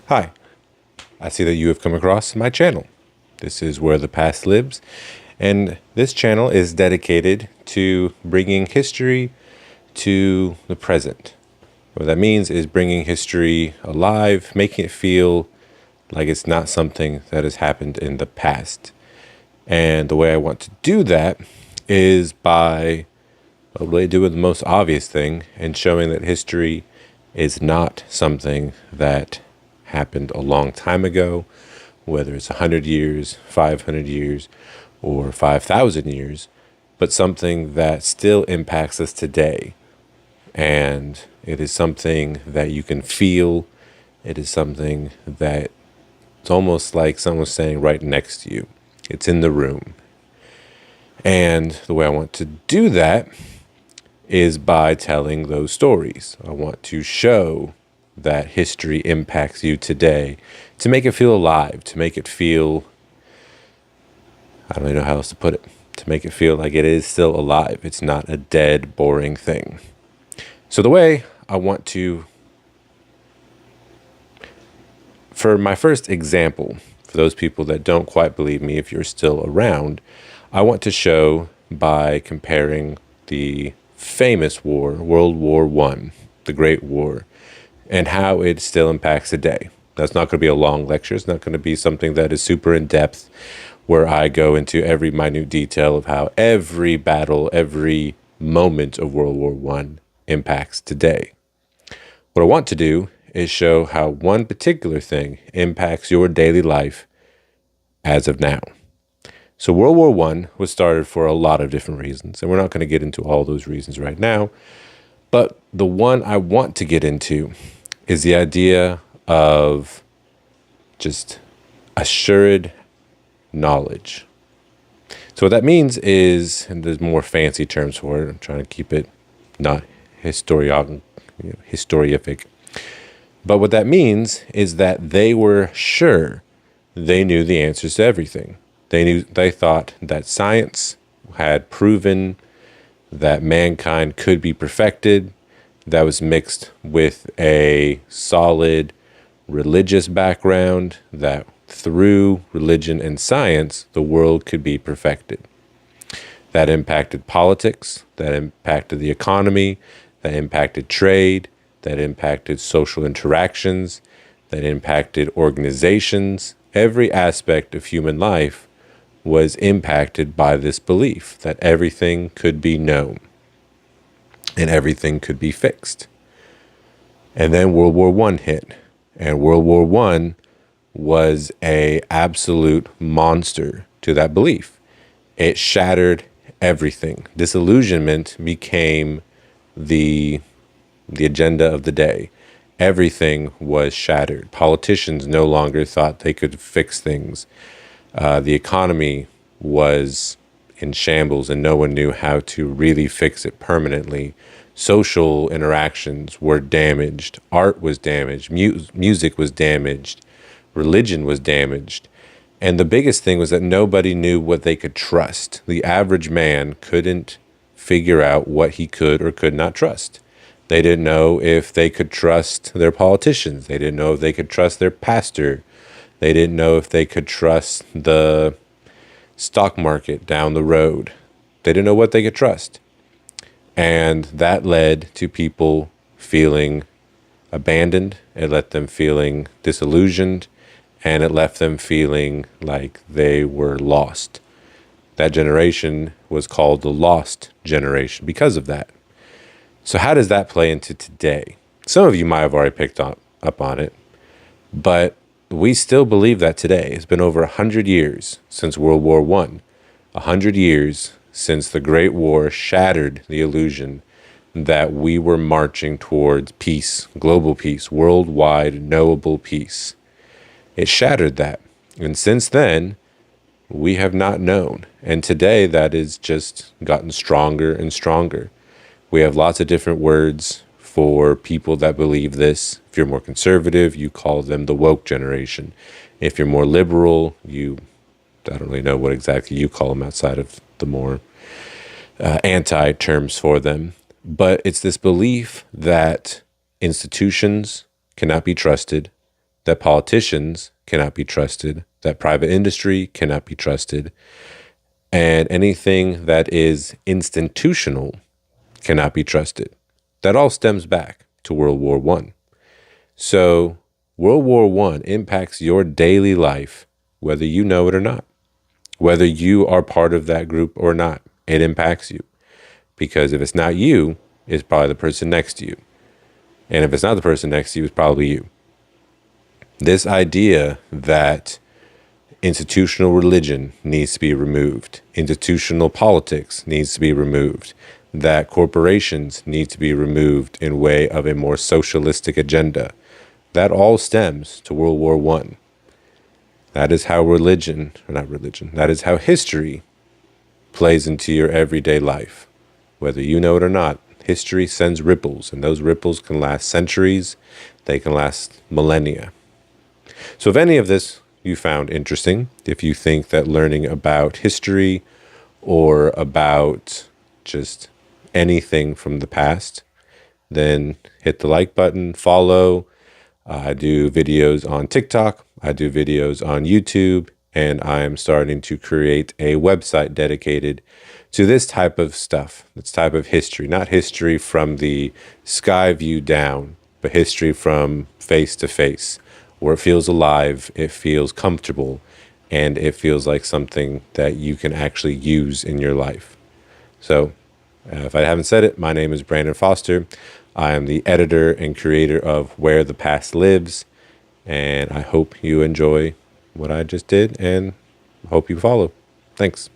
Hi, I see that you have come across my channel. This is Where the Past Lives, and this channel is dedicated to bringing history to the present. What that means is bringing history alive, making it feel like it's not something that has happened in the past. And the way I want to do that is by really doing the most obvious thing and showing that history is not something that happened a long time ago, whether it's 100 years, 500 years, or 5,000 years, but something that still impacts us today. And it is something that you can feel. It is something that it's almost like someone's standing right next to you. It's in the room. And the way I want to do that is by telling those stories. I want to show that history impacts you today, to make it feel alive, to make it feel, I don't really know how else to put it, to make it feel like it is still alive. It's not a dead, boring thing. So the way I want to, for my first example, for those people that don't quite believe me, if you're still around, I want to show by comparing the famous war, World War I, the Great War, and how it still impacts today. That's not going to be a long lecture. It's not going to be something that is super in depth where I go into every minute detail of how every battle, every moment of World War I impacts today. What I want to do is show how one particular thing impacts your daily life as of now. So World War I was started for a lot of different reasons, and we're not going to get into all those reasons right now. But the one I want to get into is the idea of just assured knowledge. So what that means is, and there's more fancy terms for it, I'm trying to keep it not historiographic, but what that means is that they were sure they knew the answers to everything. They thought that science had proven that mankind could be perfected. That was mixed with a solid religious background, that through religion and science, the world could be perfected. That impacted politics, that impacted the economy, that impacted trade, that impacted social interactions, that impacted organizations. Every aspect of human life was impacted by this belief that everything could be known and everything could be fixed. And then World War I hit, and World War I was a absolute monster to that belief. It shattered everything. Disillusionment became the agenda of the day. Everything was shattered. Politicians no longer thought they could fix things. The economy was in shambles and no one knew how to really fix it permanently. Social interactions were damaged. Art was damaged. Music was damaged. Religion was damaged. And the biggest thing was that nobody knew what they could trust. The average man couldn't figure out what he could or could not trust. They didn't know if they could trust their politicians. They didn't know if they could trust their pastor. They didn't know if they could trust the stock market down the road. They didn't know what they could trust. And that led to people feeling abandoned. It left them feeling disillusioned. And it left them feeling like they were lost. That generation was called the lost generation because of that. So how does that play into today? Some of you might have already picked up on it, but we still believe that today. It's been over 100 years since World War I, 100 years since the Great War shattered the illusion that we were marching towards peace, global peace, worldwide knowable peace. It shattered that. And since then, we have not known. And today, that has just gotten stronger and stronger. We have lots of different words for people that believe this. If you're more conservative, you call them the woke generation. If you're more liberal, I don't really know what exactly you call them outside of the more anti terms for them. But it's this belief that institutions cannot be trusted, that politicians cannot be trusted, that private industry cannot be trusted, and anything that is institutional cannot be trusted. That all stems back to World War I. So World War I impacts your daily life, whether you know it or not. Whether you are part of that group or not, it impacts you. Because if it's not you, it's probably the person next to you. And if it's not the person next to you, it's probably you. This idea that institutional religion needs to be removed, institutional politics needs to be removed, that corporations need to be removed in way of a more socialistic agenda, that all stems to World War I. That is how that is how history plays into your everyday life. Whether you know it or not, history sends ripples, and those ripples can last centuries, they can last millennia. So if any of this you found interesting, if you think that learning about history or about just anything from the past, then hit the like button, follow. I do videos on TikTok, I do videos on YouTube, and I am starting to create a website dedicated to this type of stuff, this type of history, not history from the sky view down, but history from face to face, where it feels alive, it feels comfortable, and it feels like something that you can actually use in your life. So if I haven't said it, my name is Brandon Foster. I am the editor and creator of Where the Past Lives, and I hope you enjoy what I just did and hope you follow. Thanks.